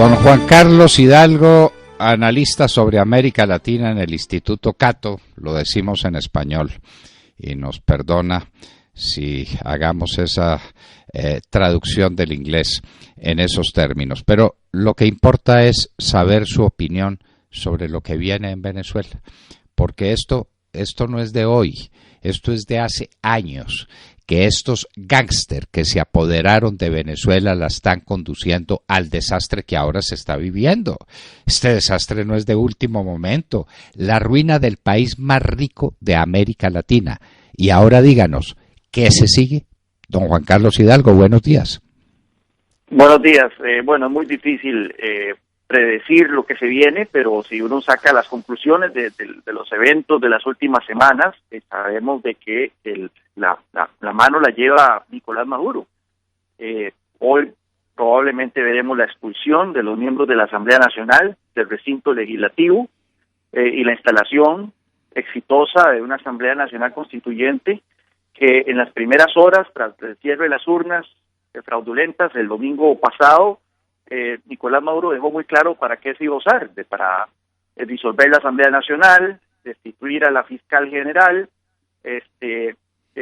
Don Juan Carlos Hidalgo, analista sobre América Latina en el Instituto Cato, lo decimos en español, y nos perdona si hagamos esa traducción del inglés en esos términos. Pero lo que importa es saber su opinión sobre lo que viene en Venezuela, porque esto no es de hoy, esto es de hace años, que estos gángster que se apoderaron de Venezuela la están conduciendo al desastre que ahora se está viviendo. Este desastre no es de último momento, la ruina del país más rico de América Latina. Y ahora díganos, ¿qué se sigue? Don Juan Carlos Hidalgo, buenos días. Buenos días. Bueno, es muy difícil predecir lo que se viene, pero si uno saca las conclusiones de los eventos de las últimas semanas, sabemos de que la mano la lleva Nicolás Maduro. Hoy probablemente veremos la expulsión de los miembros de la Asamblea Nacional, del recinto legislativo, y la instalación exitosa de una Asamblea Nacional Constituyente que en las primeras horas, tras el cierre de las urnas fraudulentas el domingo pasado, Nicolás Maduro dejó muy claro para qué se iba a usar, para disolver la Asamblea Nacional, destituir a la fiscal general,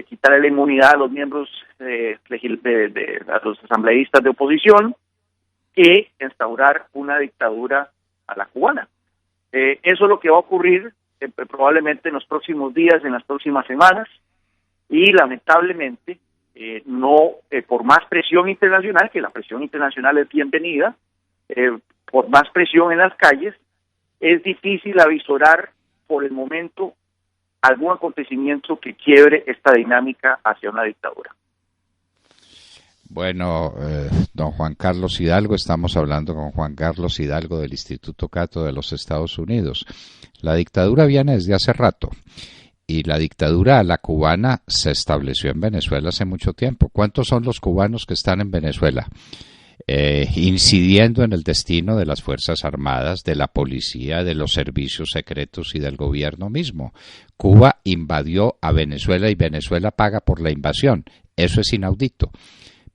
quitarle la inmunidad a los miembros a los asambleístas de oposición y instaurar una dictadura a la cubana. Eso es lo que va a ocurrir probablemente en los próximos días, en las próximas semanas, y lamentablemente no por más presión internacional, que la presión internacional es bienvenida, por más presión en las calles, es difícil avisorar por el momento algún acontecimiento que quiebre esta dinámica hacia una dictadura. Bueno, don Juan Carlos Hidalgo, estamos hablando con Juan Carlos Hidalgo del Instituto Cato de los Estados Unidos. La dictadura viene desde hace rato. Y la dictadura a la cubana se estableció en Venezuela hace mucho tiempo. ¿Cuántos son los cubanos que están en Venezuela? Incidiendo en el destino de las Fuerzas Armadas, de la policía, de los servicios secretos y del gobierno mismo. Cuba invadió a Venezuela y Venezuela paga por la invasión. Eso es inaudito.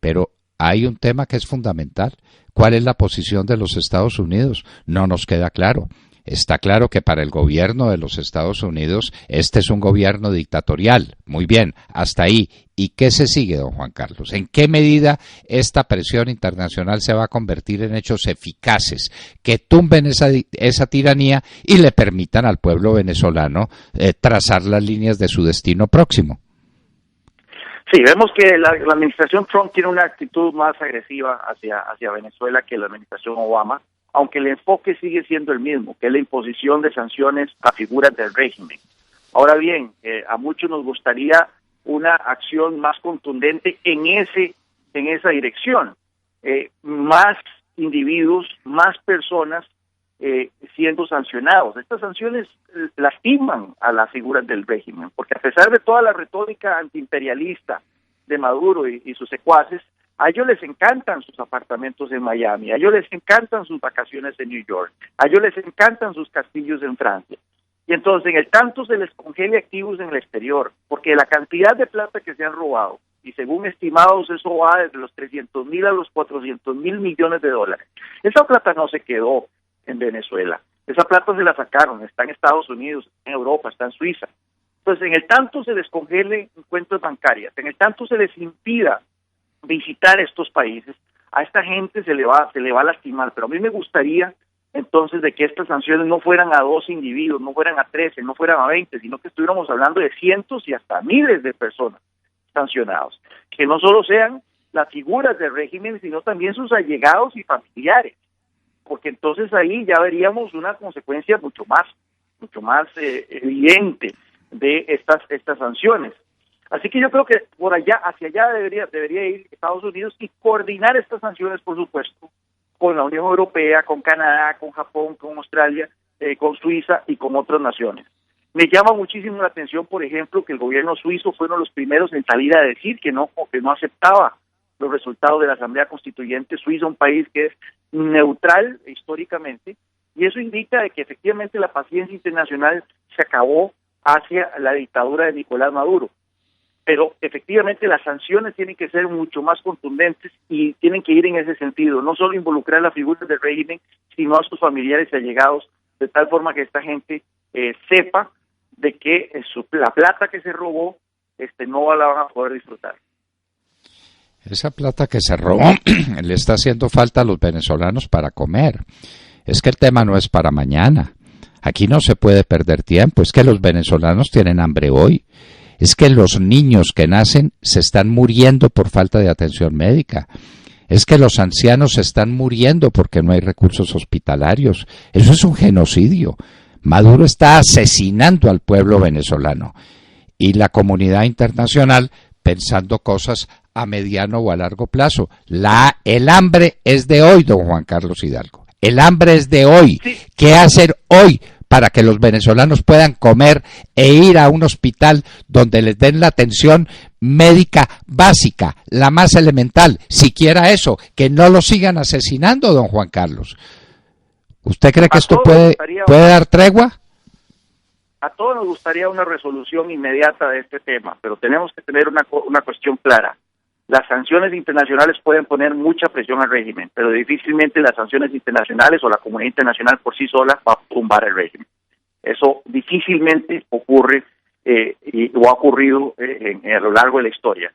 Pero hay un tema que es fundamental. ¿Cuál es la posición de los Estados Unidos? No nos queda claro. Está claro que para el gobierno de los Estados Unidos este es un gobierno dictatorial. Muy bien, hasta ahí. ¿Y qué se sigue, don Juan Carlos? ¿En qué medida esta presión internacional se va a convertir en hechos eficaces que tumben esa tiranía y le permitan al pueblo venezolano trazar las líneas de su destino próximo? Sí, vemos que la administración Trump tiene una actitud más agresiva hacia Venezuela que la administración Obama, aunque el enfoque sigue siendo el mismo, que es la imposición de sanciones a figuras del régimen. Ahora bien, a muchos nos gustaría una acción más contundente en esa dirección. Más individuos, más personas siendo sancionados. Estas sanciones lastiman a las figuras del régimen, porque a pesar de toda la retórica antiimperialista de Maduro y sus secuaces, a ellos les encantan sus apartamentos en Miami, a ellos les encantan sus vacaciones en New York, a ellos les encantan sus castillos en Francia. Y entonces, en el tanto se les congele activos en el exterior, porque la cantidad de plata que se han robado, y según estimados eso va desde los 300.000 a los 400.000 millones de dólares. Esa plata no se quedó en Venezuela, esa plata se la sacaron, está en Estados Unidos, en Europa, está en Suiza. Entonces, en el tanto se les congele cuentas bancarias, en el tanto se les impida visitar estos países, a esta gente se le va a lastimar, pero a mí me gustaría entonces de que estas sanciones no fueran a 2 individuos, no fueran a 13, no fueran a 20, sino que estuviéramos hablando de cientos y hasta miles de personas sancionados, que no solo sean las figuras del régimen, sino también sus allegados y familiares, porque entonces ahí ya veríamos una consecuencia mucho más evidente de estas sanciones. Así que yo creo que hacia allá debería ir Estados Unidos y coordinar estas sanciones, por supuesto, con la Unión Europea, con Canadá, con Japón, con Australia, con Suiza y con otras naciones. Me llama muchísimo la atención, por ejemplo, que el gobierno suizo fue uno de los primeros en salir a decir que no aceptaba los resultados de la Asamblea Constituyente Suiza, un país que es neutral históricamente, y eso indica de que efectivamente la paciencia internacional se acabó hacia la dictadura de Nicolás Maduro. pero efectivamente las sanciones tienen que ser mucho más contundentes y tienen que ir en ese sentido, no solo involucrar a las figuras del régimen, sino a sus familiares y allegados, de tal forma que esta gente sepa de que la plata que se robó no la van a poder disfrutar. Esa plata que se robó le está haciendo falta a los venezolanos para comer. Es que el tema no es para mañana. Aquí no se puede perder tiempo. Es que los venezolanos tienen hambre hoy. Es que los niños que nacen se están muriendo por falta de atención médica. Es que los ancianos se están muriendo porque no hay recursos hospitalarios. Eso es un genocidio. Maduro está asesinando al pueblo venezolano. Y la comunidad internacional pensando cosas a mediano o a largo plazo. El hambre es de hoy, don Juan Carlos Hidalgo. El hambre es de hoy. Sí. ¿Qué hacer hoy para que los venezolanos puedan comer e ir a un hospital donde les den la atención médica básica, la más elemental? Siquiera eso, que no lo sigan asesinando, don Juan Carlos. ¿Usted cree que esto puede dar tregua? A todos nos gustaría una resolución inmediata de este tema, pero tenemos que tener una cuestión clara. Las sanciones internacionales pueden poner mucha presión al régimen, pero difícilmente las sanciones internacionales o la comunidad internacional por sí sola va a tumbar el régimen. Eso difícilmente ocurre o ha ocurrido a lo largo de la historia.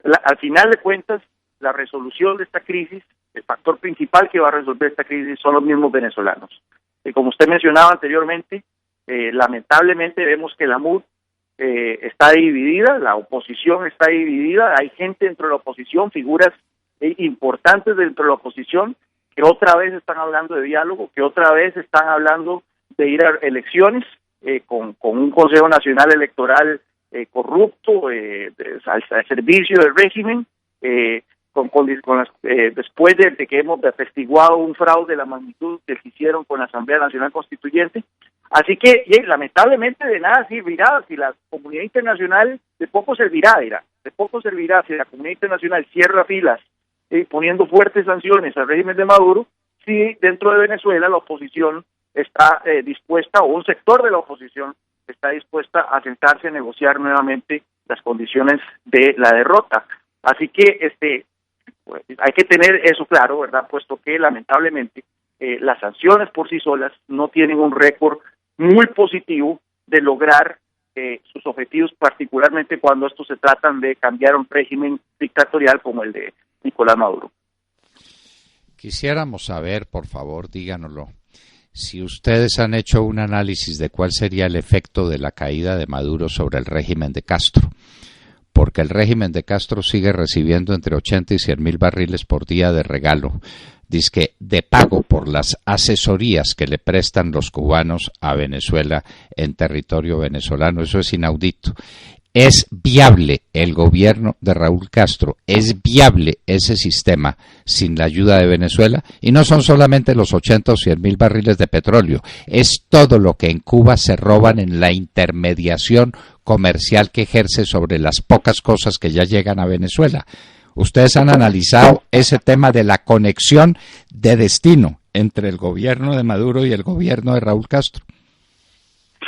Al final de cuentas, la resolución de esta crisis, el factor principal que va a resolver esta crisis son los mismos venezolanos. Como usted mencionaba anteriormente, lamentablemente vemos que la MUD está dividida, la oposición está dividida, hay gente dentro de la oposición, figuras importantes dentro de la oposición, que otra vez están hablando de diálogo, que otra vez están hablando de ir a elecciones con un Consejo Nacional Electoral corrupto, al servicio del régimen, después de que hemos atestiguado un fraude de la magnitud que se hicieron con la Asamblea Nacional Constituyente. Así que, lamentablemente, de nada servirá si la comunidad internacional, de poco servirá si la comunidad internacional cierra filas poniendo fuertes sanciones al régimen de Maduro, si dentro de Venezuela la oposición está dispuesta, o un sector de la oposición está dispuesta a sentarse a negociar nuevamente las condiciones de la derrota. Así que hay que tener eso claro, ¿verdad? Puesto que lamentablemente las sanciones por sí solas no tienen un récord muy positivo de lograr sus objetivos, particularmente cuando estos se tratan de cambiar un régimen dictatorial como el de Nicolás Maduro. Quisiéramos saber, por favor, díganoslo, si ustedes han hecho un análisis de cuál sería el efecto de la caída de Maduro sobre el régimen de Castro, porque el régimen de Castro sigue recibiendo entre 80 y 100.000 barriles por día de regalo, dizque de pago por las asesorías que le prestan los cubanos a Venezuela en territorio venezolano. Eso es inaudito. ¿Es viable el gobierno de Raúl Castro? ¿Es viable ese sistema sin la ayuda de Venezuela? Y no son solamente los 80 o 100.000 barriles de petróleo, es todo lo que en Cuba se roban en la intermediación comercial que ejerce sobre las pocas cosas que ya llegan a Venezuela. ¿Ustedes han analizado ese tema de la conexión de destino entre el gobierno de Maduro y el gobierno de Raúl Castro?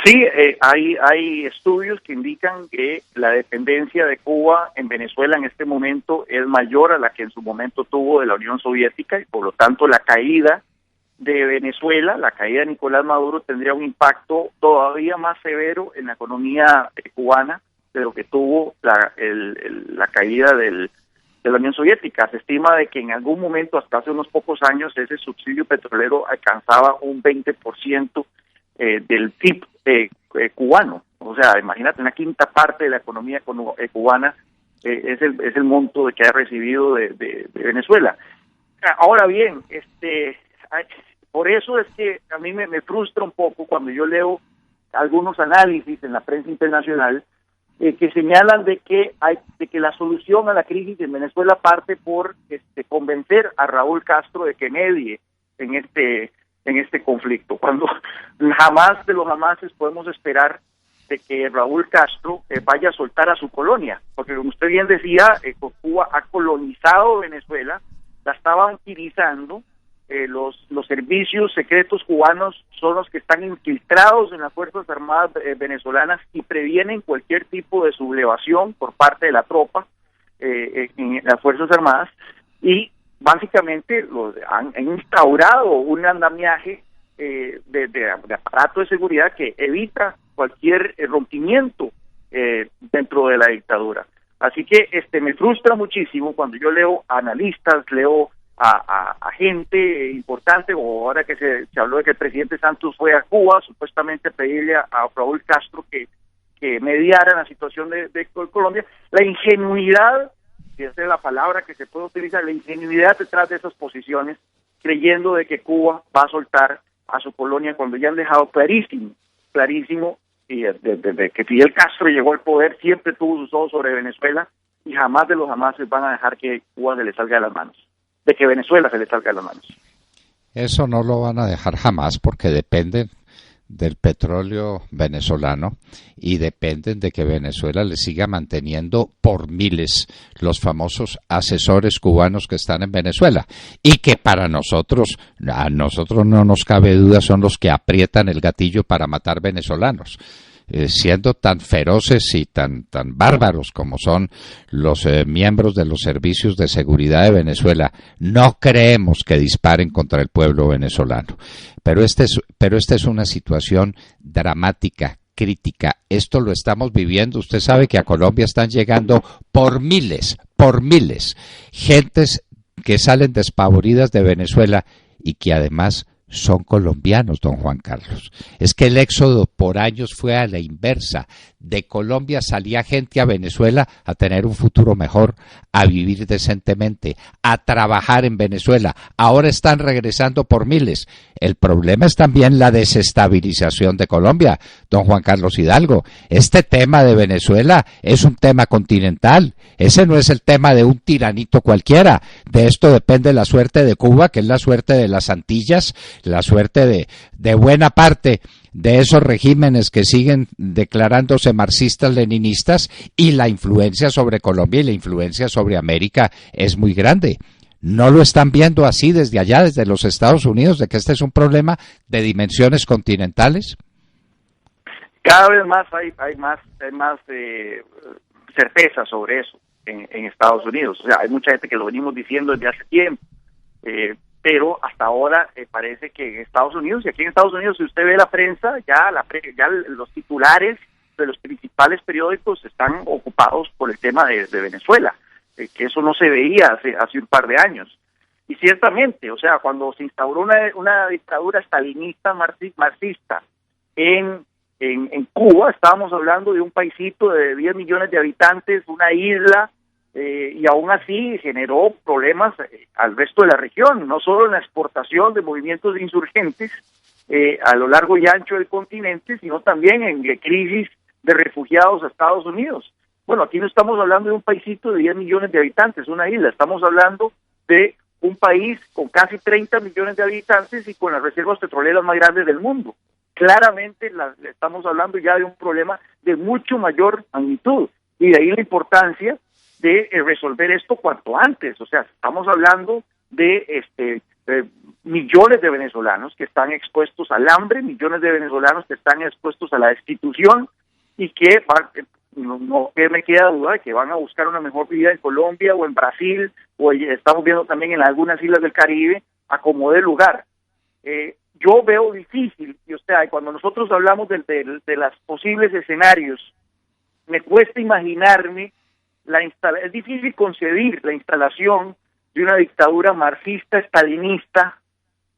Sí, hay estudios que indican que la dependencia de Cuba en Venezuela en este momento es mayor a la que en su momento tuvo de la Unión Soviética, y por lo tanto la caída de Venezuela, la caída de Nicolás Maduro, tendría un impacto todavía más severo en la economía cubana de lo que tuvo la caída de la Unión Soviética. Se estima de que en algún momento, hasta hace unos pocos años, ese subsidio petrolero alcanzaba un 20% del PIB cubano. O sea, imagínate, una quinta parte de la economía cubana es el monto que ha recibido de Venezuela. Ahora bien, por eso es que a mí me frustra un poco cuando yo leo algunos análisis en la prensa internacional que señalan de que la solución a la crisis en Venezuela parte por convencer a Raúl Castro de que medie en este conflicto, cuando jamás de los jamases podemos esperar de que Raúl Castro vaya a soltar a su colonia, porque como usted bien decía, Cuba ha colonizado Venezuela, la está banquerizando, los servicios secretos cubanos son los que están infiltrados en las Fuerzas Armadas venezolanas y previenen cualquier tipo de sublevación por parte de la tropa en las Fuerzas Armadas, y básicamente han instaurado un andamiaje de aparato de seguridad que evita cualquier rompimiento dentro de la dictadura. Así que me frustra muchísimo cuando yo leo a analistas, leo a gente importante, o ahora que se habló de que el presidente Santos fue a Cuba supuestamente a pedirle a Raúl Castro que mediara la situación de Colombia. La ingenuidad, que esa es la palabra que se puede utilizar, la ingenuidad detrás de esas posiciones, creyendo de que Cuba va a soltar a su colonia cuando ya han dejado clarísimo, y desde que Fidel Castro llegó al poder siempre tuvo sus ojos sobre Venezuela, y jamás de los jamases van a dejar que Cuba se le salga de las manos, de que Venezuela se le salga de las manos. Eso no lo van a dejar jamás, porque dependen del petróleo venezolano y dependen de que Venezuela le siga manteniendo por miles los famosos asesores cubanos que están en Venezuela, y que a nosotros no nos cabe duda son los que aprietan el gatillo para matar venezolanos. Siendo tan feroces y tan bárbaros como son los miembros de los servicios de seguridad de Venezuela, no creemos que disparen contra el pueblo venezolano. Pero esta es una situación dramática, crítica. Esto lo estamos viviendo. Usted sabe que a Colombia están llegando por miles, gentes que salen despavoridas de Venezuela y que además son colombianos, don Juan Carlos. Es que el éxodo por años fue a la inversa. De Colombia salía gente a Venezuela a tener un futuro mejor, a vivir decentemente, a trabajar en Venezuela. Ahora están regresando por miles. El problema es también la desestabilización de Colombia, don Juan Carlos Hidalgo. Este tema de Venezuela es un tema continental. Ese no es el tema de un tiranito cualquiera. De esto depende la suerte de Cuba, que es la suerte de las Antillas, la suerte de buena parte de esos regímenes que siguen declarándose marxistas-leninistas, y la influencia sobre Colombia y la influencia sobre América es muy grande. ¿No lo están viendo así desde allá, desde los Estados Unidos, de que este es un problema de dimensiones continentales? Cada vez más hay más certeza sobre eso en Estados Unidos. O sea, hay mucha gente que lo venimos diciendo desde hace tiempo, pero hasta ahora parece que en Estados Unidos, y aquí en Estados Unidos, si usted ve la prensa, ya los titulares de los principales periódicos están ocupados por el tema de Venezuela, que eso no se veía hace un par de años. Y ciertamente, o sea, cuando se instauró una dictadura stalinista marxista en Cuba, estábamos hablando de un paisito de 10 millones de habitantes, una isla, y aún así generó problemas al resto de la región, no solo en la exportación de movimientos de insurgentes a lo largo y ancho del continente, sino también en crisis de refugiados a Estados Unidos. Bueno, aquí no estamos hablando de un paisito de 10 millones de habitantes, una isla, estamos hablando de un país con casi 30 millones de habitantes y con las reservas petroleras más grandes del mundo. Claramente estamos hablando ya de un problema de mucho mayor magnitud, y de ahí la importancia de resolver esto cuanto antes. O sea, estamos hablando de millones de venezolanos que están expuestos al hambre, millones de venezolanos que están expuestos a la destitución, y que no me queda duda de que van a buscar una mejor vida en Colombia o en Brasil, o estamos viendo también en algunas islas del Caribe, a como dé lugar. Yo veo difícil, y cuando nosotros hablamos de los posibles escenarios, me cuesta imaginarme es difícil concebir la instalación de una dictadura marxista, estalinista,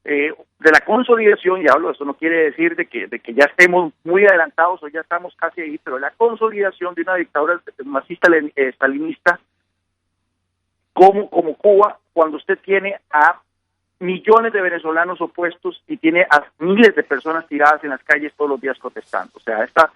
de la consolidación, y hablo, eso no quiere decir de que ya estemos muy adelantados o ya estamos casi ahí, pero la consolidación de una dictadura marxista, estalinista, como Cuba, cuando usted tiene a millones de venezolanos opuestos y tiene a miles de personas tiradas en las calles todos los días protestando. O sea, esto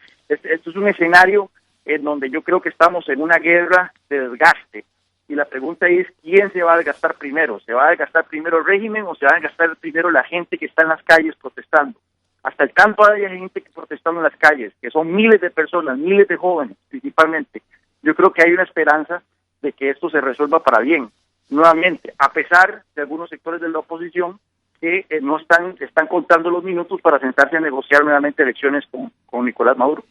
es un escenario en donde yo creo que estamos en una guerra de desgaste, y la pregunta es, ¿quién se va a desgastar primero? ¿Se va a desgastar primero el régimen o se va a desgastar primero la gente que está en las calles protestando? Hasta el tanto hay gente que protestando en las calles, que son miles de personas, miles de jóvenes principalmente. Yo creo que hay una esperanza de que esto se resuelva para bien. Nuevamente, a pesar de algunos sectores de la oposición que no están contando los minutos para sentarse a negociar nuevamente elecciones con Nicolás Maduro.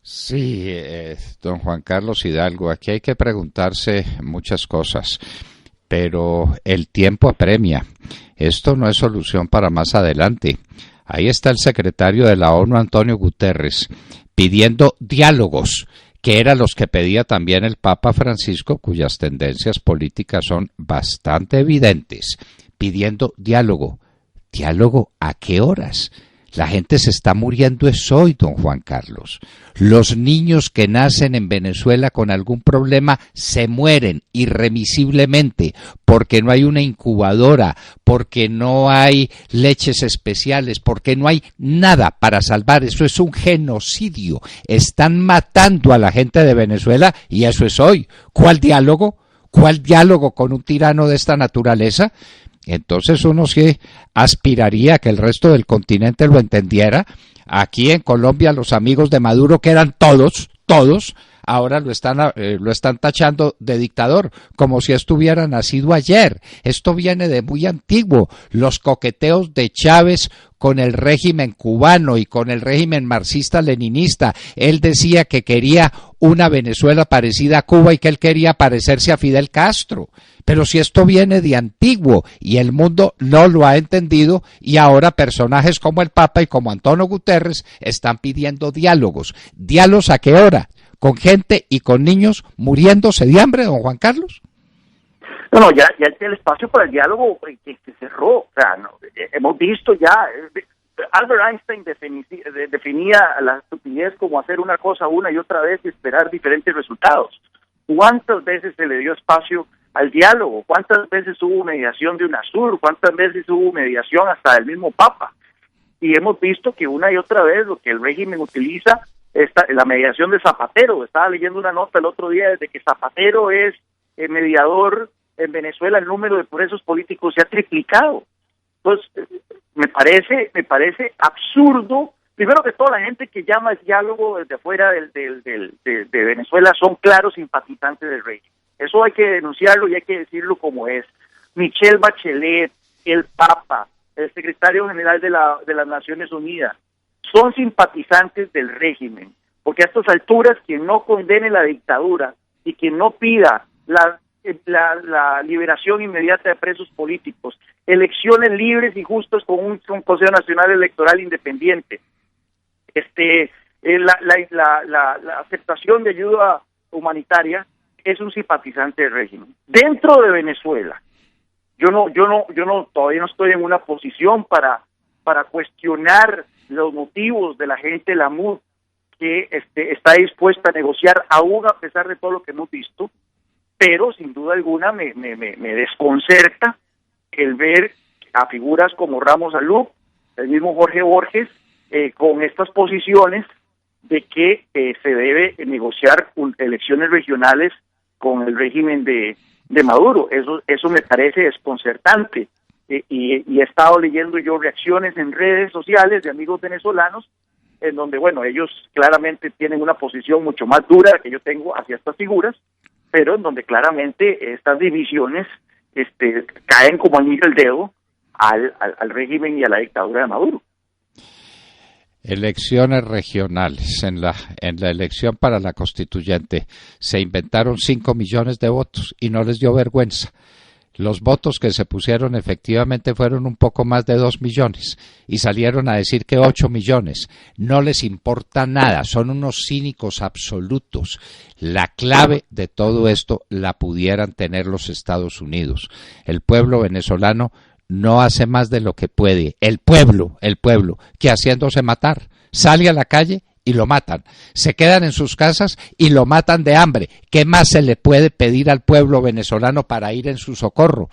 Sí, don Juan Carlos Hidalgo, aquí hay que preguntarse muchas cosas, pero el tiempo apremia. Esto no es solución para más adelante. Ahí está el secretario de la ONU, Antonio Guterres, pidiendo diálogos, que eran los que pedía también el Papa Francisco, cuyas tendencias políticas son bastante evidentes, pidiendo diálogo. ¿Diálogo a qué horas? La gente se está muriendo es hoy, don Juan Carlos. Los niños que nacen en Venezuela con algún problema se mueren irremisiblemente porque no hay una incubadora, porque no hay leches especiales, porque no hay nada para salvar. Eso es un genocidio. Están matando a la gente de Venezuela y eso es hoy. ¿Cuál diálogo? ¿Cuál diálogo con un tirano de esta naturaleza? Entonces uno sí aspiraría a que el resto del continente lo entendiera. Aquí en Colombia los amigos de Maduro, que eran todos, ahora lo están tachando de dictador, como si estuviera nacido ayer. Esto viene de muy antiguo. Los coqueteos de Chávez con el régimen cubano y con el régimen marxista-leninista. Él decía que quería una Venezuela parecida a Cuba y que él quería parecerse a Fidel Castro. Pero si esto viene de antiguo y el mundo no lo ha entendido, y ahora personajes como el Papa y como Antonio Guterres están pidiendo diálogos. ¿Diálogos a qué hora? ¿Con gente y con niños muriéndose de hambre, don Juan Carlos? No, ya el espacio para el diálogo que se cerró. O sea, hemos visto ya. Albert Einstein definía la estupidez como hacer una cosa una y otra vez y esperar diferentes resultados. ¿Cuántas veces se le dio espacio al diálogo? ¿Cuántas veces hubo mediación de UNASUR? ¿Cuántas veces hubo mediación hasta del mismo Papa? Y hemos visto que una y otra vez lo que el régimen utiliza es la mediación de Zapatero. Estaba leyendo una nota el otro día desde que Zapatero es el mediador en Venezuela, el número de presos políticos se ha triplicado. Entonces, me parece absurdo. Primero que todo, la gente que llama al diálogo desde afuera de Venezuela son claros simpatizantes del régimen. Eso hay que denunciarlo y hay que decirlo como es. Michelle Bachelet, el Papa, el secretario general de las Naciones Unidas, son simpatizantes del régimen, porque a estas alturas quien no condene la dictadura y quien no pida la liberación inmediata de presos políticos, elecciones libres y justas con un Consejo Nacional Electoral independiente, la aceptación de ayuda humanitaria, es un simpatizante del régimen. Dentro de Venezuela, yo todavía no estoy en una posición para cuestionar los motivos de la gente de la MUD que está dispuesta a negociar aún a pesar de todo lo que hemos visto, pero sin duda alguna me desconcerta el ver a figuras como Ramos Alup, el mismo Jorge Borges, con estas posiciones de que se debe negociar elecciones regionales con el régimen de Maduro. Eso me parece desconcertante. Y he estado leyendo yo reacciones en redes sociales de amigos venezolanos en donde, bueno, ellos claramente tienen una posición mucho más dura que yo tengo hacia estas figuras, pero en donde claramente estas divisiones caen como anillo al dedo al régimen y a la dictadura de Maduro. Elecciones regionales. En la elección para la constituyente se inventaron 5 millones de votos y no les dio vergüenza. Los votos que se pusieron efectivamente fueron un poco más de 2 millones y salieron a decir que 8 millones. No les importa nada, son unos cínicos absolutos. La clave de todo esto la pudieran tener los Estados Unidos. El pueblo venezolano no hace más de lo que puede. El pueblo, que haciéndose matar, sale a la calle y lo matan. Se quedan en sus casas y lo matan de hambre. ¿Qué más se le puede pedir al pueblo venezolano para ir en su socorro?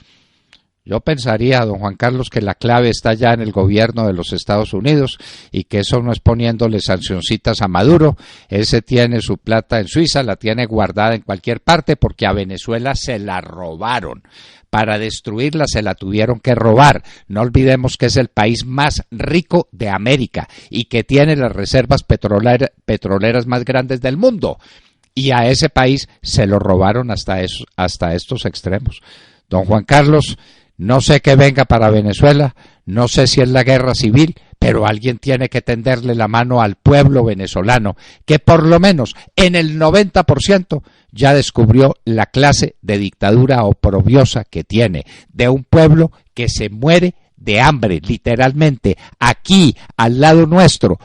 Yo pensaría, don Juan Carlos, que la clave está ya en el gobierno de los Estados Unidos y que eso no es poniéndole sancioncitas a Maduro. Ese tiene su plata en Suiza, la tiene guardada en cualquier parte porque a Venezuela se la robaron. Para destruirla se la tuvieron que robar. No olvidemos que es el país más rico de América y que tiene las reservas petroleras más grandes del mundo. Y a ese país se lo robaron hasta estos extremos. Don Juan Carlos, No sé qué venga para Venezuela, no sé si es la guerra civil, pero alguien tiene que tenderle la mano al pueblo venezolano, que por lo menos en el 90% ya descubrió la clase de dictadura oprobiosa que tiene, de un pueblo que se muere de hambre, literalmente, aquí, al lado nuestro,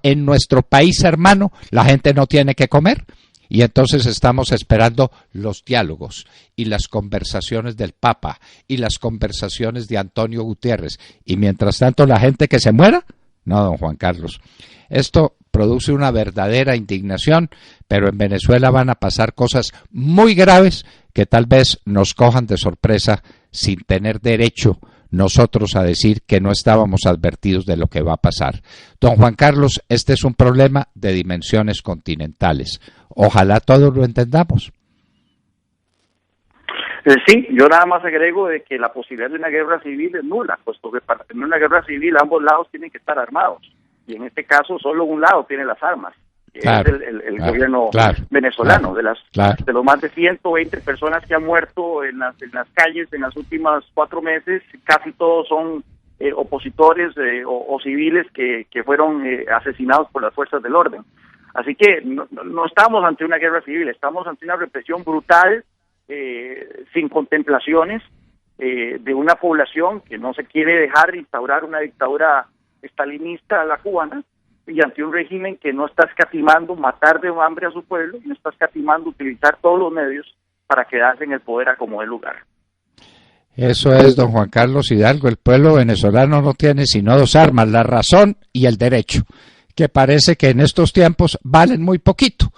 en nuestro país hermano, la gente no tiene que comer. Y entonces estamos esperando los diálogos y las conversaciones del Papa y las conversaciones de Antonio Gutiérrez. Y mientras tanto, la gente que se muera, no, don Juan Carlos. Esto produce una verdadera indignación, pero en Venezuela van a pasar cosas muy graves que tal vez nos cojan de sorpresa sin tener derecho nosotros a decir que no estábamos advertidos de lo que va a pasar. Don Juan Carlos, este es un problema de dimensiones continentales. Ojalá todos lo entendamos. Sí, yo nada más agrego de que la posibilidad de una guerra civil es nula, puesto que para tener una guerra civil ambos lados tienen que estar armados. Y en este caso solo un lado tiene las armas, que claro, es el gobierno venezolano. De los más de 120 personas que han muerto en las calles en las últimas 4 meses, casi todos son opositores o civiles que fueron asesinados por las fuerzas del orden. Así que no estamos ante una guerra civil, estamos ante una represión brutal, sin contemplaciones, de una población que no se quiere dejar instaurar una dictadura estalinista a la cubana, y ante un régimen que no está escatimando matar de hambre a su pueblo, y no está escatimando utilizar todos los medios para quedarse en el poder a como dé lugar. Eso es, don Juan Carlos Hidalgo. El pueblo venezolano no tiene sino 2 armas, la razón y el derecho, que parece que en estos tiempos valen muy poquito.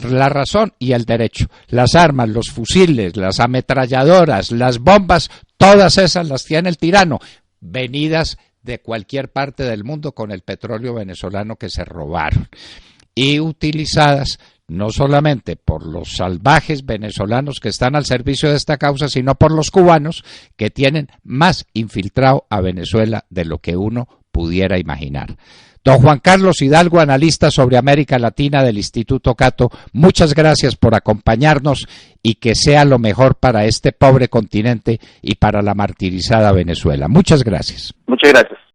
La razón y el derecho. Las armas, los fusiles, las ametralladoras, las bombas, todas esas las tiene el tirano, venidas de cualquier parte del mundo con el petróleo venezolano que se robaron, y utilizadas no solamente por los salvajes venezolanos que están al servicio de esta causa, sino por los cubanos que tienen más infiltrado a Venezuela de lo que uno pudiera imaginar. Don Juan Carlos Hidalgo, analista sobre América Latina del Instituto Cato, muchas gracias por acompañarnos y que sea lo mejor para este pobre continente y para la martirizada Venezuela. Muchas gracias. Muchas gracias.